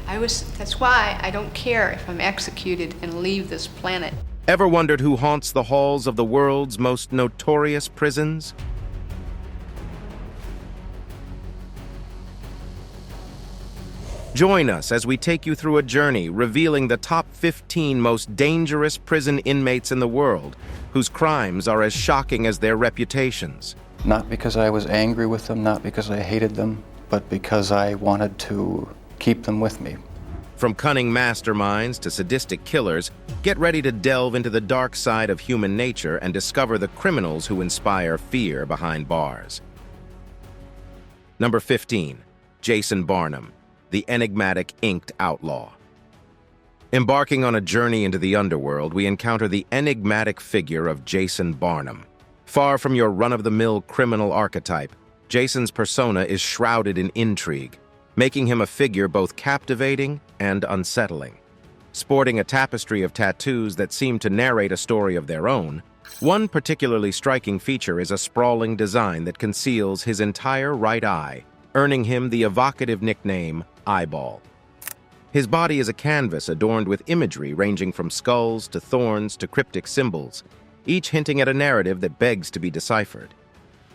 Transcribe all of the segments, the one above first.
That's why I don't care if I'm executed and leave this planet. Ever wondered who haunts the halls of the world's most notorious prisons? Join us as we take you through a journey revealing the top 15 most dangerous prison inmates in the world, whose crimes are as shocking as their reputations. Not because I was angry with them, not because I hated them, but because I wanted to keep them with me. From cunning masterminds to sadistic killers, get ready to delve into the dark side of human nature and discover the criminals who inspire fear behind bars. Number 15. Jason Barnum, the enigmatic inked outlaw. Embarking on a journey into the underworld, we encounter the enigmatic figure of Jason Barnum. Far from your run-of-the-mill criminal archetype, Jason's persona is shrouded in intrigue, making him a figure both captivating and unsettling. Sporting a tapestry of tattoos that seem to narrate a story of their own, one particularly striking feature is a sprawling design that conceals his entire right eye, earning him the evocative nickname Eyeball. His body is a canvas adorned with imagery ranging from skulls to thorns to cryptic symbols, each hinting at a narrative that begs to be deciphered.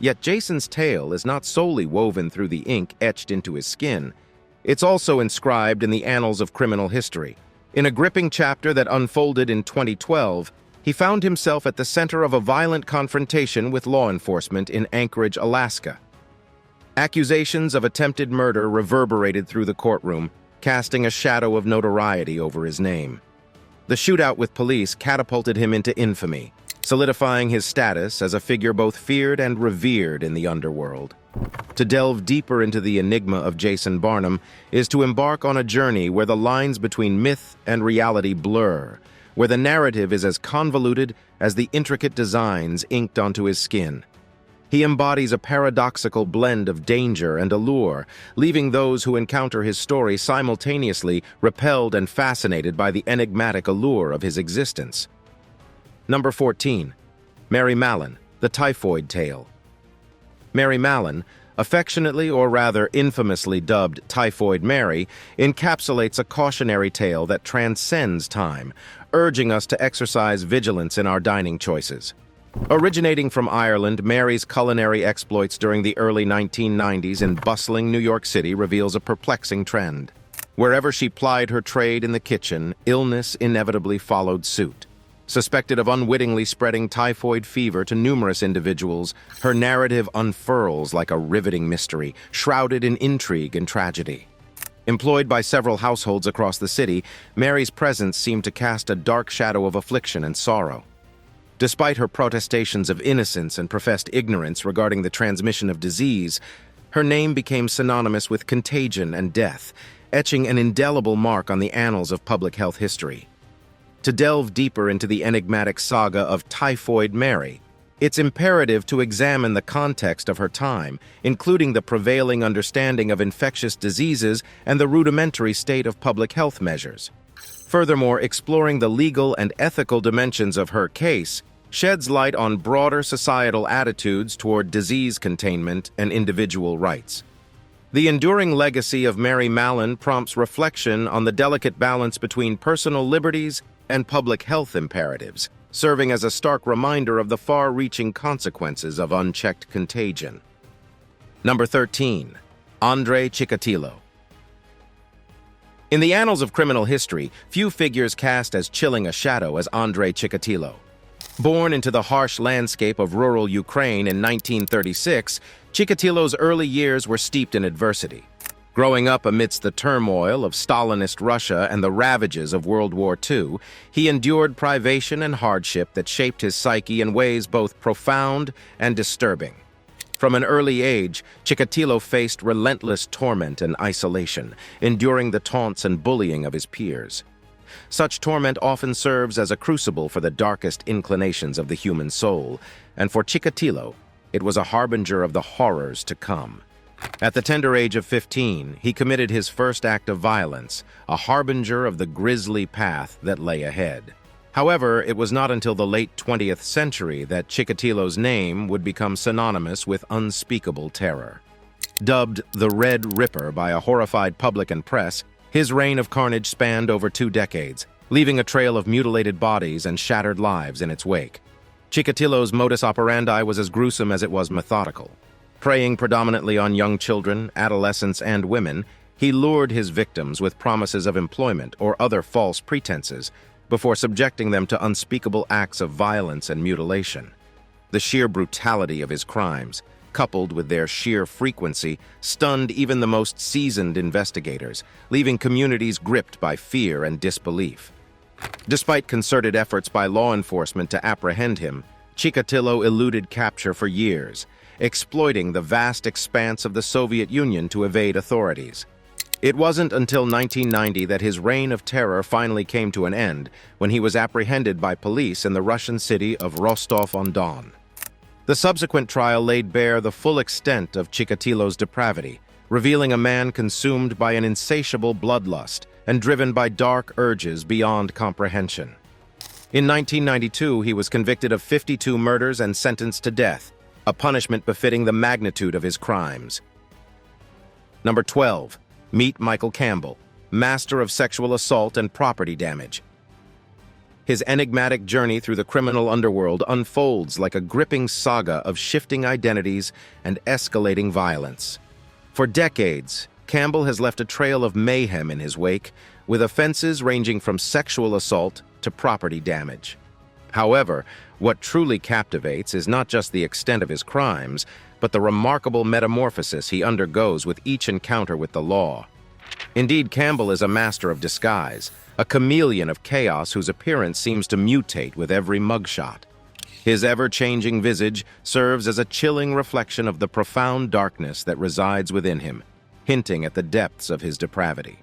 Yet Jason's tale is not solely woven through the ink etched into his skin. It's also inscribed in the annals of criminal history. In a gripping chapter that unfolded in 2012, he found himself at the center of a violent confrontation with law enforcement in Anchorage, Alaska. Accusations of attempted murder reverberated through the courtroom, casting a shadow of notoriety over his name. The shootout with police catapulted him into infamy, solidifying his status as a figure both feared and revered in the underworld. To delve deeper into the enigma of Jason Barnum is to embark on a journey where the lines between myth and reality blur, where the narrative is as convoluted as the intricate designs inked onto his skin. He embodies a paradoxical blend of danger and allure, leaving those who encounter his story simultaneously repelled and fascinated by the enigmatic allure of his existence. Number 14. Mary Mallon, the Typhoid Tale. Mary Mallon, affectionately or rather infamously dubbed Typhoid Mary, encapsulates a cautionary tale that transcends time, urging us to exercise vigilance in our dining choices. Originating from Ireland, Mary's culinary exploits during the early 1990s in bustling New York City reveals a perplexing trend. Wherever she plied her trade in the kitchen, illness inevitably followed suit. Suspected of unwittingly spreading typhoid fever to numerous individuals, her narrative unfurls like a riveting mystery, shrouded in intrigue and tragedy. Employed by several households across the city, Mary's presence seemed to cast a dark shadow of affliction and sorrow. Despite her protestations of innocence and professed ignorance regarding the transmission of disease, her name became synonymous with contagion and death, etching an indelible mark on the annals of public health history. To delve deeper into the enigmatic saga of Typhoid Mary, it's imperative to examine the context of her time, including the prevailing understanding of infectious diseases and the rudimentary state of public health measures. Furthermore, exploring the legal and ethical dimensions of her case sheds light on broader societal attitudes toward disease containment and individual rights. The enduring legacy of Mary Mallon prompts reflection on the delicate balance between personal liberties and public health imperatives, serving as a stark reminder of the far-reaching consequences of unchecked contagion. Number 13. Andre Chikatilo. In the annals of criminal history, few figures cast as chilling a shadow as Andre Chikatilo. Born into the harsh landscape of rural Ukraine in 1936, Chikatilo's early years were steeped in adversity. Growing up amidst the turmoil of Stalinist Russia and the ravages of World War II, he endured privation and hardship that shaped his psyche in ways both profound and disturbing. From an early age, Chikatilo faced relentless torment and isolation, enduring the taunts and bullying of his peers. Such torment often serves as a crucible for the darkest inclinations of the human soul, and for Chikatilo, it was a harbinger of the horrors to come. At the tender age of 15, he committed his first act of violence, a harbinger of the grisly path that lay ahead. However, it was not until the late 20th century that Chikatilo's name would become synonymous with unspeakable terror. Dubbed the Red Ripper by a horrified public and press, His reign of carnage spanned over 2 decades, leaving a trail of mutilated bodies and shattered lives in its wake. Chikatilo's modus operandi was as gruesome as it was methodical. Preying predominantly on young children, adolescents, and women, he lured his victims with promises of employment or other false pretenses before subjecting them to unspeakable acts of violence and mutilation. The sheer brutality of his crimes, coupled with their sheer frequency, stunned even the most seasoned investigators, leaving communities gripped by fear and disbelief. Despite concerted efforts by law enforcement to apprehend him, Chikatilo eluded capture for years, exploiting the vast expanse of the Soviet Union to evade authorities. It wasn't until 1990 that his reign of terror finally came to an end, when he was apprehended by police in the Russian city of Rostov-on-Don. The subsequent trial laid bare the full extent of Chikatilo's depravity, revealing a man consumed by an insatiable bloodlust and driven by dark urges beyond comprehension. In 1992, he was convicted of 52 murders and sentenced to death, a punishment befitting the magnitude of his crimes. Number 12. Meet Michael Campbell, master of sexual assault and property damage. His enigmatic journey through the criminal underworld unfolds like a gripping saga of shifting identities and escalating violence. For decades, Campbell has left a trail of mayhem in his wake, with offenses ranging from sexual assault to property damage. However, what truly captivates is not just the extent of his crimes, but the remarkable metamorphosis he undergoes with each encounter with the law. Indeed, Campbell is a master of disguise, a chameleon of chaos whose appearance seems to mutate with every mugshot. His ever-changing visage serves as a chilling reflection of the profound darkness that resides within him, hinting at the depths of his depravity.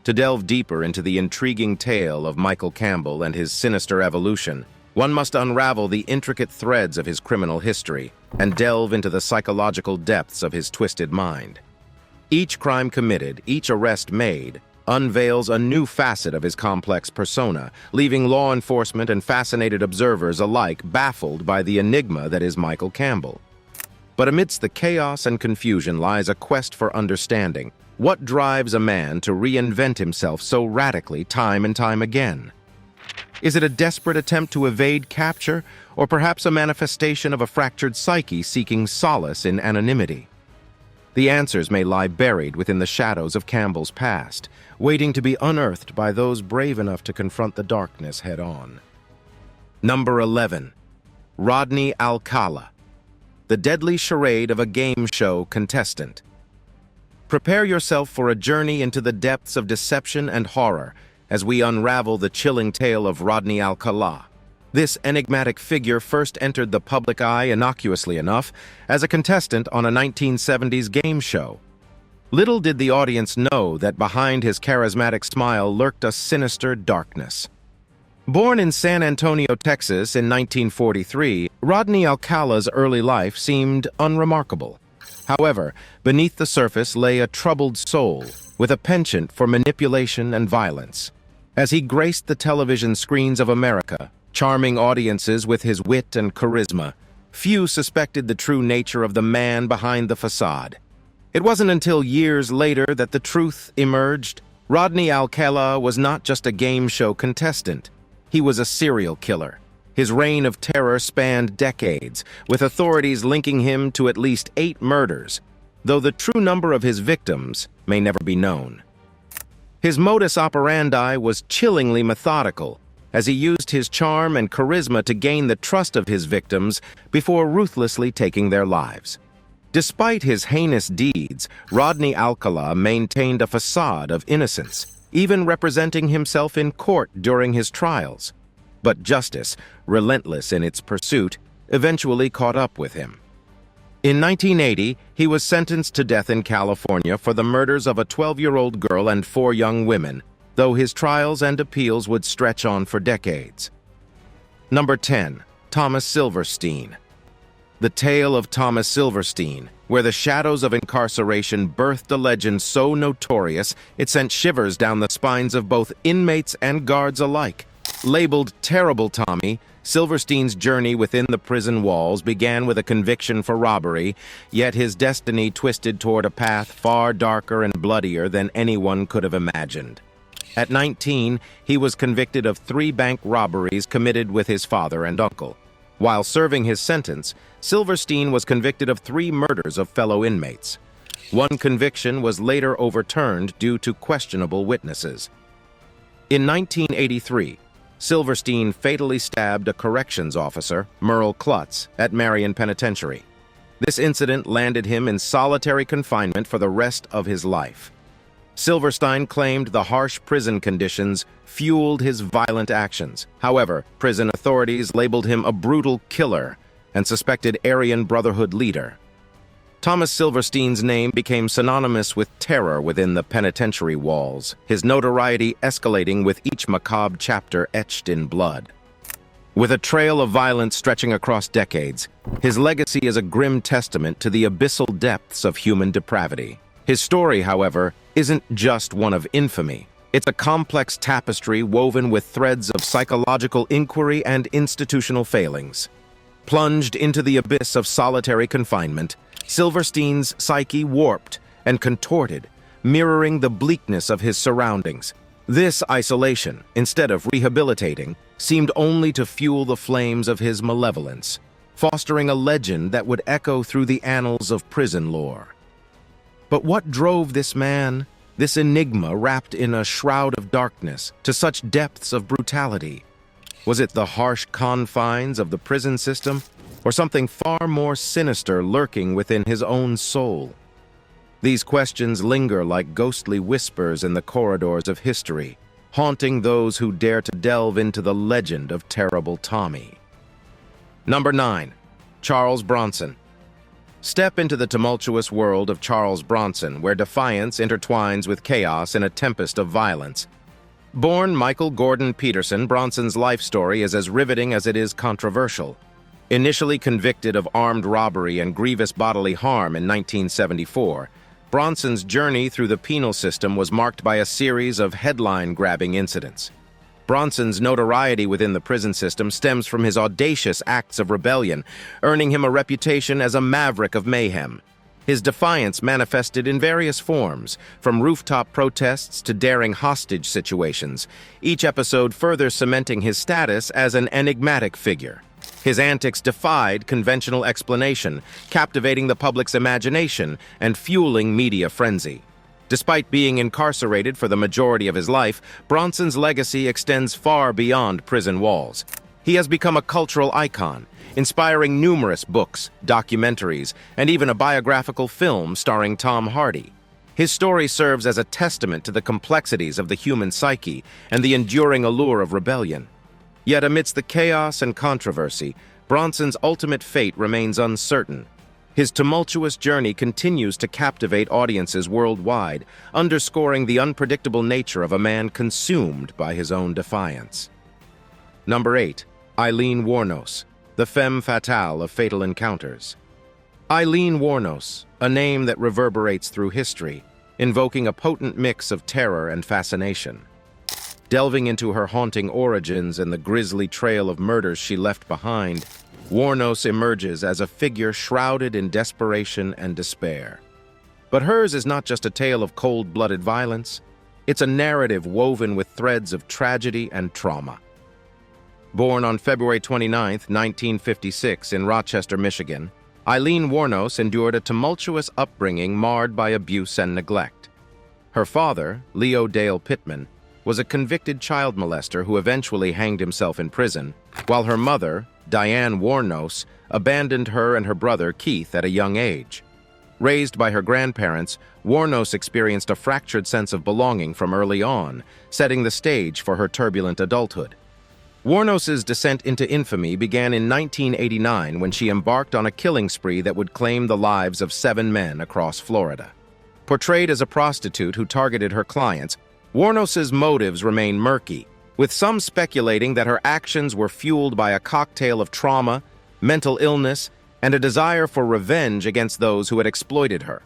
To delve deeper into the intriguing tale of Michael Campbell and his sinister evolution, one must unravel the intricate threads of his criminal history and delve into the psychological depths of his twisted mind. Each crime committed, each arrest made, unveils a new facet of his complex persona, leaving law enforcement and fascinated observers alike baffled by the enigma that is Michael Campbell. But amidst the chaos and confusion lies a quest for understanding. What drives a man to reinvent himself so radically time and time again? Is it a desperate attempt to evade capture, or perhaps a manifestation of a fractured psyche seeking solace in anonymity? The answers may lie buried within the shadows of Campbell's past, waiting to be unearthed by those brave enough to confront the darkness head-on. Number 11. Rodney Alcala, the deadly charade of a game show contestant. Prepare yourself for a journey into the depths of deception and horror as we unravel the chilling tale of Rodney Alcala. This enigmatic figure first entered the public eye innocuously enough as a contestant on a 1970s game show. Little did the audience know that behind his charismatic smile lurked a sinister darkness. Born in San Antonio, Texas in 1943, Rodney Alcala's early life seemed unremarkable. However, beneath the surface lay a troubled soul with a penchant for manipulation and violence. As he graced the television screens of America, charming audiences with his wit and charisma, few suspected the true nature of the man behind the facade. It wasn't until years later that the truth emerged. Rodney Alcala was not just a game show contestant. He was a serial killer. His reign of terror spanned decades, with authorities linking him to at least 8 murders, though the true number of his victims may never be known. His modus operandi was chillingly methodical, as he used his charm and charisma to gain the trust of his victims before ruthlessly taking their lives. Despite his heinous deeds, Rodney Alcala maintained a facade of innocence, even representing himself in court during his trials. But justice, relentless in its pursuit, eventually caught up with him. In 1980, he was sentenced to death in California for the murders of a 12-year-old girl and 4 young women, though his trials and appeals would stretch on for decades. Number 10. Thomas Silverstein. The tale of Thomas Silverstein, where the shadows of incarceration birthed a legend so notorious it sent shivers down the spines of both inmates and guards alike. Labeled Terrible Tommy, Silverstein's journey within the prison walls began with a conviction for robbery, yet his destiny twisted toward a path far darker and bloodier than anyone could have imagined. At 19, he was convicted of 3 bank robberies committed with his father and uncle. While serving his sentence, Silverstein was convicted of 3 murders of fellow inmates. One conviction was later overturned due to questionable witnesses. In 1983, Silverstein fatally stabbed a corrections officer, Merle Klutz, at Marion Penitentiary. This incident landed him in solitary confinement for the rest of his life. Silverstein claimed the harsh prison conditions fueled his violent actions. However, prison authorities labeled him a brutal killer and suspected Aryan Brotherhood leader. Thomas Silverstein's name became synonymous with terror within the penitentiary walls, his notoriety escalating with each macabre chapter etched in blood. With a trail of violence stretching across decades, his legacy is a grim testament to the abyssal depths of human depravity. His story, however, isn't just one of infamy. It's a complex tapestry woven with threads of psychological inquiry and institutional failings. Plunged into the abyss of solitary confinement, Silverstein's psyche warped and contorted, mirroring the bleakness of his surroundings. This isolation, instead of rehabilitating, seemed only to fuel the flames of his malevolence, fostering a legend that would echo through the annals of prison lore. But what drove this man, this enigma wrapped in a shroud of darkness, to such depths of brutality? Was it the harsh confines of the prison system, or something far more sinister lurking within his own soul? These questions linger like ghostly whispers in the corridors of history, haunting those who dare to delve into the legend of Terrible Tommy. Number 9. Charles Bronson. Step into the tumultuous world of Charles Bronson, where defiance intertwines with chaos in a tempest of violence. Born Michael Gordon Peterson, Bronson's life story is as riveting as it is controversial. Initially convicted of armed robbery and grievous bodily harm in 1974, Bronson's journey through the penal system was marked by a series of headline-grabbing incidents. Bronson's notoriety within the prison system stems from his audacious acts of rebellion, earning him a reputation as a maverick of mayhem. His defiance manifested in various forms, from rooftop protests to daring hostage situations, each episode further cementing his status as an enigmatic figure. His antics defied conventional explanation, captivating the public's imagination and fueling media frenzy. Despite being incarcerated for the majority of his life, Bronson's legacy extends far beyond prison walls. He has become a cultural icon, inspiring numerous books, documentaries, and even a biographical film starring Tom Hardy. His story serves as a testament to the complexities of the human psyche and the enduring allure of rebellion. Yet amidst the chaos and controversy, Bronson's ultimate fate remains uncertain. His tumultuous journey continues to captivate audiences worldwide, underscoring the unpredictable nature of a man consumed by his own defiance. Number 8. Aileen Wuornos, the femme fatale of Fatal Encounters. Aileen Wuornos, a name that reverberates through history, invoking a potent mix of terror and fascination. Delving into her haunting origins and the grisly trail of murders she left behind, Wuornos emerges as a figure shrouded in desperation and despair. But hers is not just a tale of cold-blooded violence, it's a narrative woven with threads of tragedy and trauma. Born on February 29, 1956 in Rochester, Michigan, Aileen Wuornos endured a tumultuous upbringing marred by abuse and neglect. Her father, Leo Dale Pittman, was a convicted child molester who eventually hanged himself in prison, while her mother, Diane Wuornos, abandoned her and her brother Keith at a young age. Raised by her grandparents, Wuornos experienced a fractured sense of belonging from early on, setting the stage for her turbulent adulthood. Wuornos's descent into infamy began in 1989 when she embarked on a killing spree that would claim the lives of 7 men across Florida. Portrayed as a prostitute who targeted her clients, Wuornos's motives remain murky, with some speculating that her actions were fueled by a cocktail of trauma, mental illness, and a desire for revenge against those who had exploited her.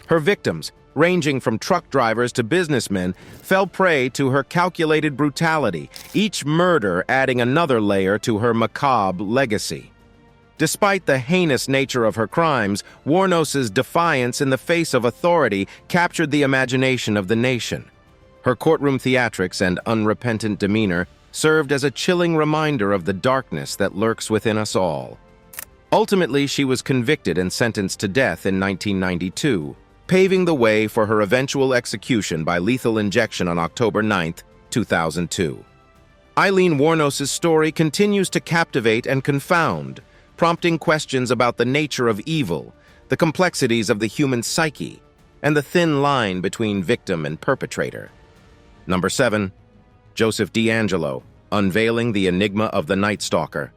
Her victims, ranging from truck drivers to businessmen, fell prey to her calculated brutality, each murder adding another layer to her macabre legacy. Despite the heinous nature of her crimes, Wuornos's defiance in the face of authority captured the imagination of the nation. Her courtroom theatrics and unrepentant demeanor served as a chilling reminder of the darkness that lurks within us all. Ultimately, she was convicted and sentenced to death in 1992, paving the way for her eventual execution by lethal injection on October 9, 2002. Aileen Wuornos's story continues to captivate and confound, prompting questions about the nature of evil, the complexities of the human psyche, and the thin line between victim and perpetrator. Number 7. Joseph DeAngelo, unveiling the enigma of the Night Stalker.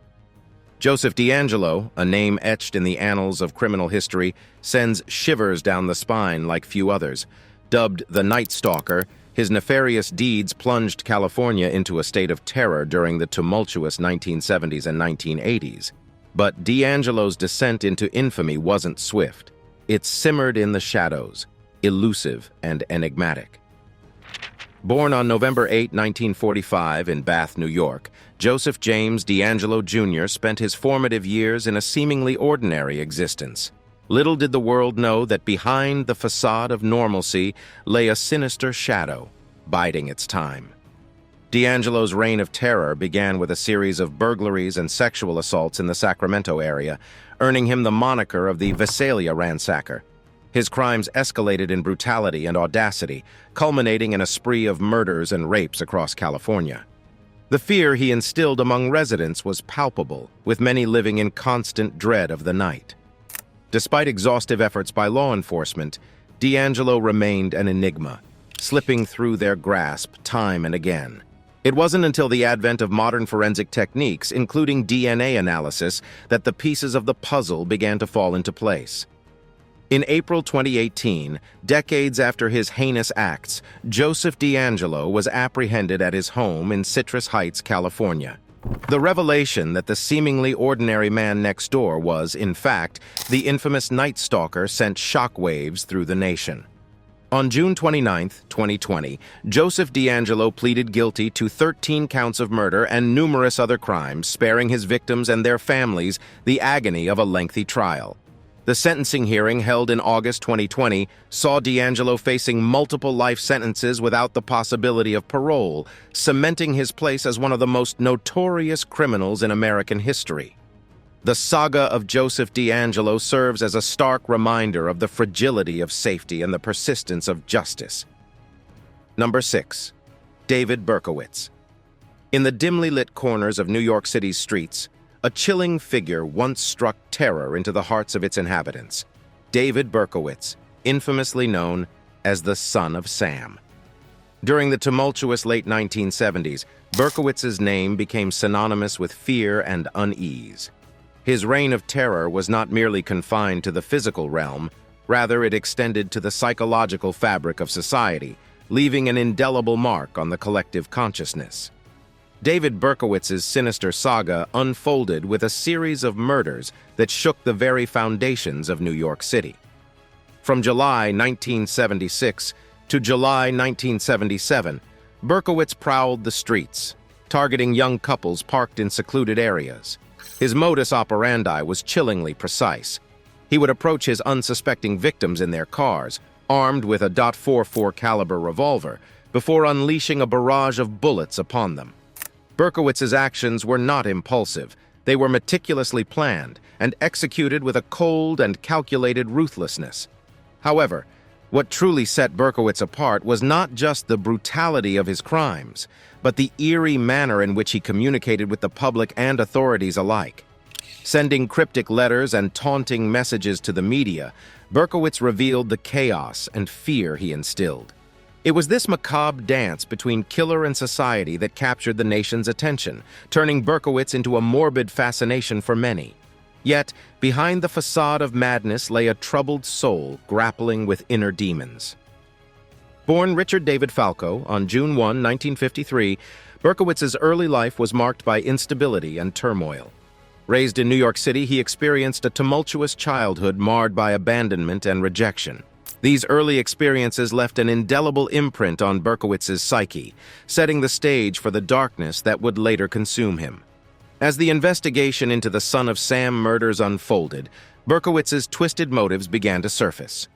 Joseph DeAngelo, a name etched in the annals of criminal history, sends shivers down the spine like few others. Dubbed the Night Stalker, his nefarious deeds plunged California into a state of terror during the tumultuous 1970s and 1980s. But DeAngelo's descent into infamy wasn't swift. It simmered in the shadows, elusive and enigmatic. Born on November 8, 1945, in Bath, New York, Joseph James DeAngelo Jr. spent his formative years in a seemingly ordinary existence. Little did the world know that behind the facade of normalcy lay a sinister shadow, biding its time. DeAngelo's reign of terror began with a series of burglaries and sexual assaults in the Sacramento area, earning him the moniker of the Visalia Ransacker. His crimes escalated in brutality and audacity, culminating in a spree of murders and rapes across California. The fear he instilled among residents was palpable, with many living in constant dread of the night. Despite exhaustive efforts by law enforcement, DeAngelo remained an enigma, slipping through their grasp time and again. It wasn't until the advent of modern forensic techniques, including DNA analysis, that the pieces of the puzzle began to fall into place. In April 2018, decades after his heinous acts, Joseph DeAngelo was apprehended at his home in Citrus Heights, California. The revelation that the seemingly ordinary man next door was, in fact, the infamous Night Stalker sent shockwaves through the nation. On June 29, 2020, Joseph DeAngelo pleaded guilty to 13 counts of murder and numerous other crimes, sparing his victims and their families the agony of a lengthy trial. The sentencing hearing held in August 2020 saw DeAngelo facing multiple life sentences without the possibility of parole, cementing his place as one of the most notorious criminals in American history. The saga of Joseph DeAngelo serves as a stark reminder of the fragility of safety and the persistence of justice. Number 6. David Berkowitz. In the dimly lit corners of New York City's streets, a chilling figure once struck terror into the hearts of its inhabitants. David Berkowitz, infamously known as the Son of Sam. During the tumultuous late 1970s, Berkowitz's name became synonymous with fear and unease. His reign of terror was not merely confined to the physical realm, rather it extended to the psychological fabric of society, leaving an indelible mark on the collective consciousness. David Berkowitz's sinister saga unfolded with a series of murders that shook the very foundations of New York City. From July 1976 to July 1977, Berkowitz prowled the streets, targeting young couples parked in secluded areas. His modus operandi was chillingly precise. He would approach his unsuspecting victims in their cars, armed with a .44 caliber revolver, before unleashing a barrage of bullets upon them. Berkowitz's actions were not impulsive. They were meticulously planned and executed with a cold and calculated ruthlessness. However, what truly set Berkowitz apart was not just the brutality of his crimes, but the eerie manner in which he communicated with the public and authorities alike. Sending cryptic letters and taunting messages to the media, Berkowitz revealed the chaos and fear he instilled. It was this macabre dance between killer and society that captured the nation's attention, turning Berkowitz into a morbid fascination for many. Yet, behind the facade of madness lay a troubled soul grappling with inner demons. Born Richard David Falco on June 1, 1953, Berkowitz's early life was marked by instability and turmoil. Raised in New York City, he experienced a tumultuous childhood marred by abandonment and rejection. These early experiences left an indelible imprint on Berkowitz's psyche, setting the stage for the darkness that would later consume him. As the investigation into the Son of Sam murders unfolded, Berkowitz's twisted motives began to surface.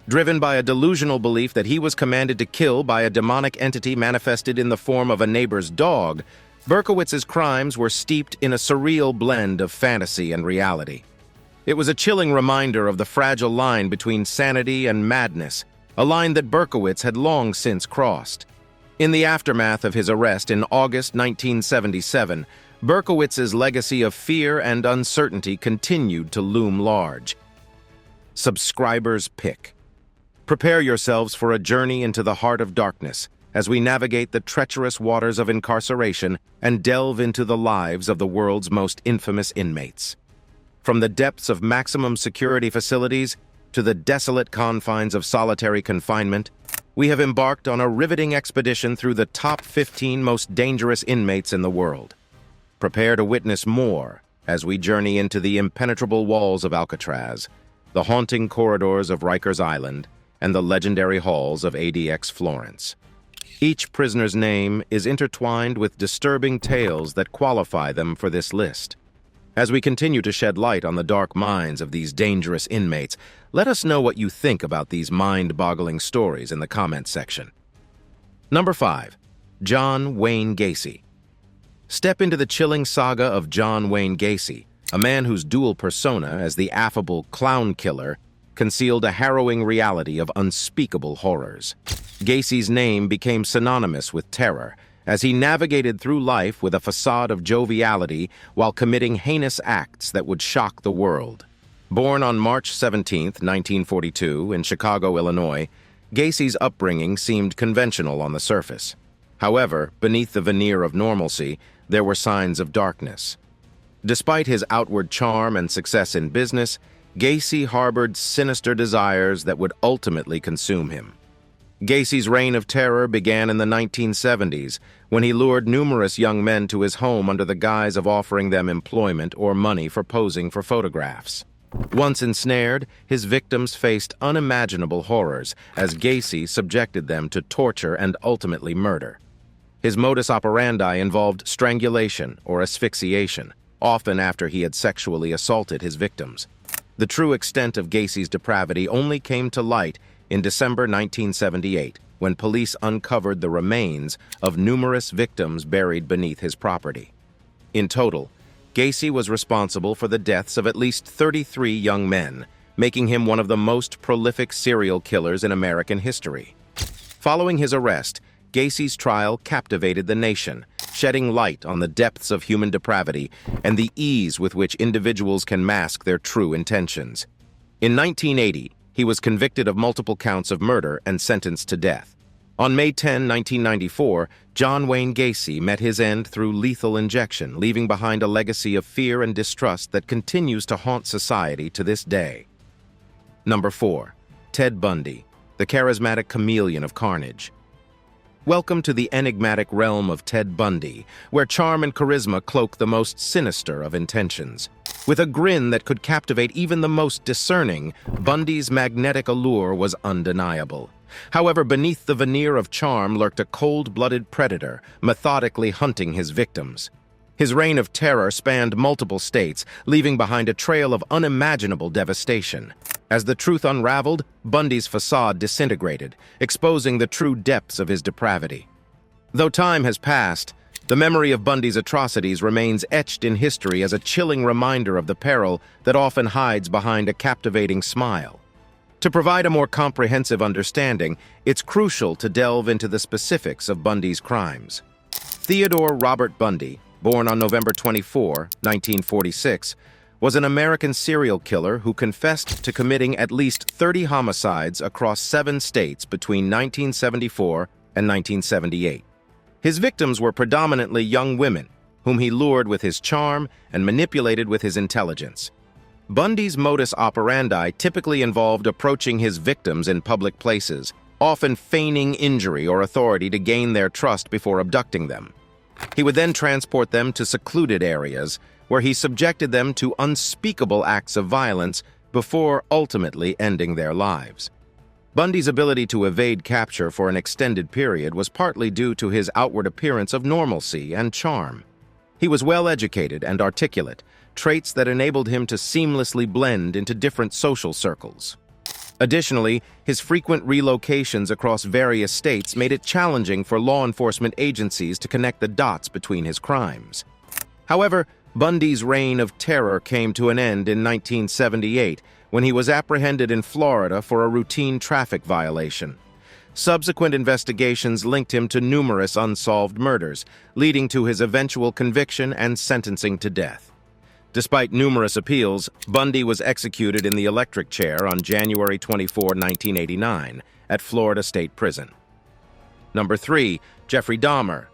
Driven by a delusional belief that he was commanded to kill by a demonic entity manifested in the form of a neighbor's dog, Berkowitz's crimes were steeped in a surreal blend of fantasy and reality. It was a chilling reminder of the fragile line between sanity and madness, a line that Berkowitz had long since crossed. In the aftermath of his arrest in August 1977, Berkowitz's legacy of fear and uncertainty continued to loom large. Subscriber's Pick. Prepare yourselves for a journey into the heart of darkness as we navigate the treacherous waters of incarceration and delve into the lives of the world's most infamous inmates. From the depths of maximum security facilities to the desolate confines of solitary confinement, we have embarked on a riveting expedition through the top 15 most dangerous inmates in the world. Prepare to witness more as we journey into the impenetrable walls of Alcatraz, the haunting corridors of Rikers Island, and the legendary halls of ADX Florence. Each prisoner's name is intertwined with disturbing tales that qualify them for this list. As we continue to shed light on the dark minds of these dangerous inmates, let us know what you think about these mind-boggling stories in the comments section. Number 5. John Wayne Gacy. Step into the chilling saga of John Wayne Gacy, a man whose dual persona as the affable clown killer concealed a harrowing reality of unspeakable horrors. Gacy's name became synonymous with terror, as he navigated through life with a facade of joviality while committing heinous acts that would shock the world. Born on March 17, 1942, in Chicago, Illinois, Gacy's upbringing seemed conventional on the surface. However, beneath the veneer of normalcy, there were signs of darkness. Despite his outward charm and success in business, Gacy harbored sinister desires that would ultimately consume him. Gacy's reign of terror began in the 1970s, when he lured numerous young men to his home under the guise of offering them employment or money for posing for photographs. Once ensnared, his victims faced unimaginable horrors as Gacy subjected them to torture and ultimately murder. His modus operandi involved strangulation or asphyxiation, often after he had sexually assaulted his victims. The true extent of Gacy's depravity only came to light in December 1978, when police uncovered the remains of numerous victims buried beneath his property. In total, Gacy was responsible for the deaths of at least 33 young men, making him one of the most prolific serial killers in American history. Following his arrest, Gacy's trial captivated the nation, shedding light on the depths of human depravity and the ease with which individuals can mask their true intentions. In 1980, he was convicted of multiple counts of murder and sentenced to death. On May 10, 1994, John Wayne Gacy met his end through lethal injection, leaving behind a legacy of fear and distrust that continues to haunt society to this day. Number 4. Ted Bundy, the charismatic chameleon of carnage. Welcome to the enigmatic realm of Ted Bundy, where charm and charisma cloak the most sinister of intentions. With a grin that could captivate even the most discerning, Bundy's magnetic allure was undeniable. However, beneath the veneer of charm lurked a cold-blooded predator, methodically hunting his victims. His reign of terror spanned multiple states, leaving behind a trail of unimaginable devastation. As the truth unraveled, Bundy's facade disintegrated, exposing the true depths of his depravity. Though time has passed, the memory of Bundy's atrocities remains etched in history as a chilling reminder of the peril that often hides behind a captivating smile. To provide a more comprehensive understanding, it's crucial to delve into the specifics of Bundy's crimes. Theodore Robert Bundy, born on November 24, 1946, was an American serial killer who confessed to committing at least 30 homicides across 7 states between 1974 and 1978. His victims were predominantly young women, whom he lured with his charm and manipulated with his intelligence. Bundy's modus operandi typically involved approaching his victims in public places, often feigning injury or authority to gain their trust before abducting them. He would then transport them to secluded areas, where he subjected them to unspeakable acts of violence before ultimately ending their lives. Bundy's ability to evade capture for an extended period was partly due to his outward appearance of normalcy and charm. He was well-educated and articulate, traits that enabled him to seamlessly blend into different social circles. Additionally, his frequent relocations across various states made it challenging for law enforcement agencies to connect the dots between his crimes. However, Bundy's reign of terror came to an end in 1978 when he was apprehended in Florida for a routine traffic violation. Subsequent investigations linked him to numerous unsolved murders, leading to his eventual conviction and sentencing to death. Despite numerous appeals, Bundy was executed in the electric chair on January 24, 1989, at Florida State Prison. Number 3. Jeffrey Dahmer.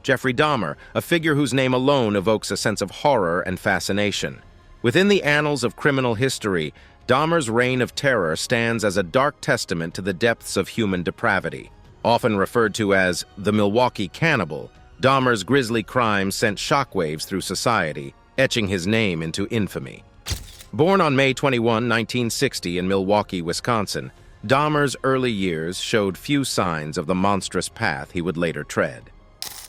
Jeffrey Dahmer, a figure whose name alone evokes a sense of horror and fascination. Within the annals of criminal history, Dahmer's reign of terror stands as a dark testament to the depths of human depravity. Often referred to as the Milwaukee Cannibal, Dahmer's grisly crimes sent shockwaves through society, etching his name into infamy. Born on May 21, 1960 in Milwaukee, Wisconsin, Dahmer's early years showed few signs of the monstrous path he would later tread.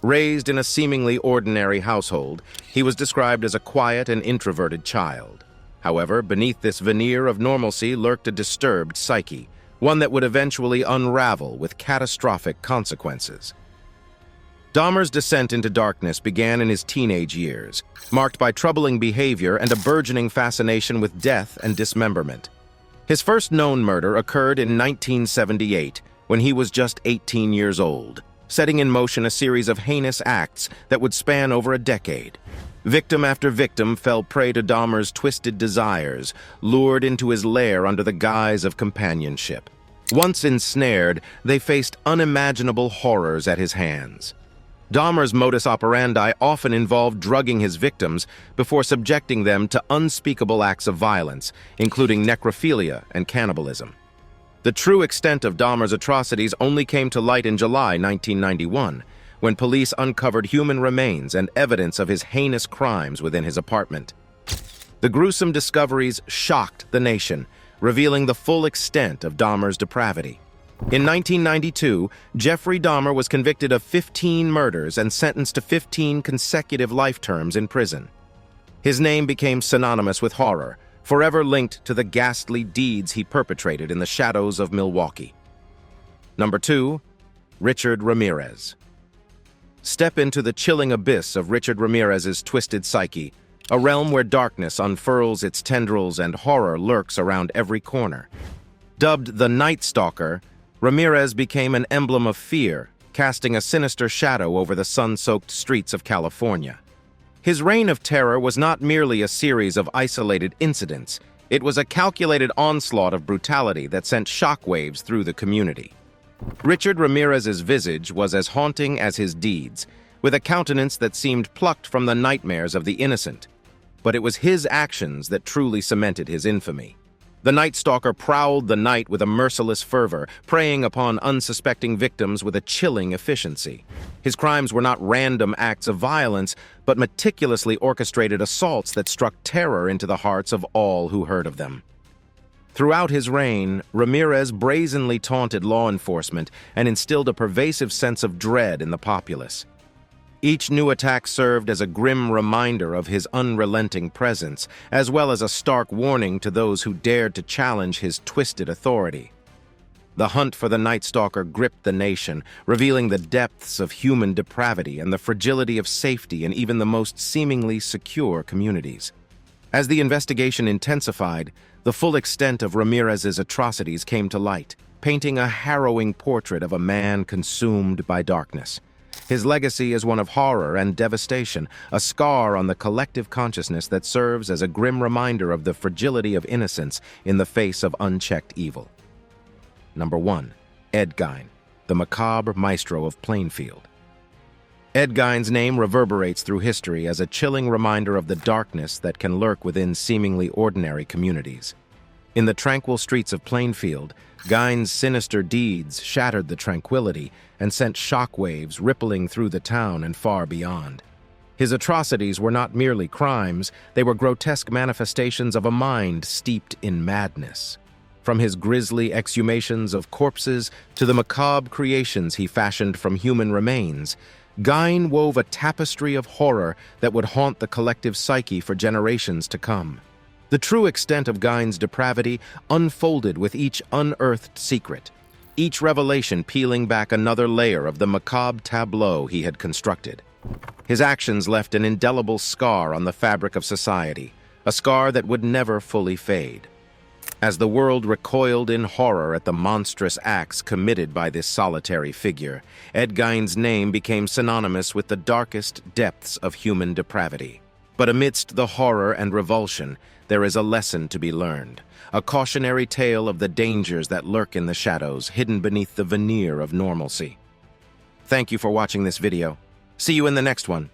Raised in a seemingly ordinary household, he was described as a quiet and introverted child. However, beneath this veneer of normalcy lurked a disturbed psyche, one that would eventually unravel with catastrophic consequences. Dahmer's descent into darkness began in his teenage years, marked by troubling behavior and a burgeoning fascination with death and dismemberment. His first known murder occurred in 1978, when he was just 18 years old, setting in motion a series of heinous acts that would span over a decade. Victim after victim fell prey to Dahmer's twisted desires, lured into his lair under the guise of companionship. Once ensnared, they faced unimaginable horrors at his hands. Dahmer's modus operandi often involved drugging his victims before subjecting them to unspeakable acts of violence, including necrophilia and cannibalism. The true extent of Dahmer's atrocities only came to light in July 1991, when police uncovered human remains and evidence of his heinous crimes within his apartment. The gruesome discoveries shocked the nation, revealing the full extent of Dahmer's depravity. In 1992, Jeffrey Dahmer was convicted of 15 murders and sentenced to 15 consecutive life terms in prison. His name became synonymous with horror, forever linked to the ghastly deeds he perpetrated in the shadows of Milwaukee. Number 2. Richard Ramirez. Step into the chilling abyss of Richard Ramirez's twisted psyche, a realm where darkness unfurls its tendrils and horror lurks around every corner. Dubbed the Night Stalker, Ramirez became an emblem of fear, casting a sinister shadow over the sun-soaked streets of California. His reign of terror was not merely a series of isolated incidents. It was a calculated onslaught of brutality that sent shockwaves through the community. Richard Ramirez's visage was as haunting as his deeds, with a countenance that seemed plucked from the nightmares of the innocent. But it was his actions that truly cemented his infamy. The Night Stalker prowled the night with a merciless fervor, preying upon unsuspecting victims with a chilling efficiency. His crimes were not random acts of violence, but meticulously orchestrated assaults that struck terror into the hearts of all who heard of them. Throughout his reign, Ramirez brazenly taunted law enforcement and instilled a pervasive sense of dread in the populace. Each new attack served as a grim reminder of his unrelenting presence, as well as a stark warning to those who dared to challenge his twisted authority. The hunt for the Night Stalker gripped the nation, revealing the depths of human depravity and the fragility of safety in even the most seemingly secure communities. As the investigation intensified, the full extent of Ramirez's atrocities came to light, painting a harrowing portrait of a man consumed by darkness. His legacy is one of horror and devastation, a scar on the collective consciousness that serves as a grim reminder of the fragility of innocence in the face of unchecked evil. Number 1. Ed Gein, the macabre maestro of Plainfield. Ed Gein's name reverberates through history as a chilling reminder of the darkness that can lurk within seemingly ordinary communities. In the tranquil streets of Plainfield, Gein's sinister deeds shattered the tranquility and sent shockwaves rippling through the town and far beyond. His atrocities were not merely crimes, they were grotesque manifestations of a mind steeped in madness. From his grisly exhumations of corpses to the macabre creations he fashioned from human remains, Gein wove a tapestry of horror that would haunt the collective psyche for generations to come. The true extent of Gein's depravity unfolded with each unearthed secret, each revelation peeling back another layer of the macabre tableau he had constructed. His actions left an indelible scar on the fabric of society, a scar that would never fully fade. As the world recoiled in horror at the monstrous acts committed by this solitary figure, Ed Gein's name became synonymous with the darkest depths of human depravity. But amidst the horror and revulsion, there is a lesson to be learned, a cautionary tale of the dangers that lurk in the shadows, hidden beneath the veneer of normalcy. Thank you for watching this video. See you in the next one.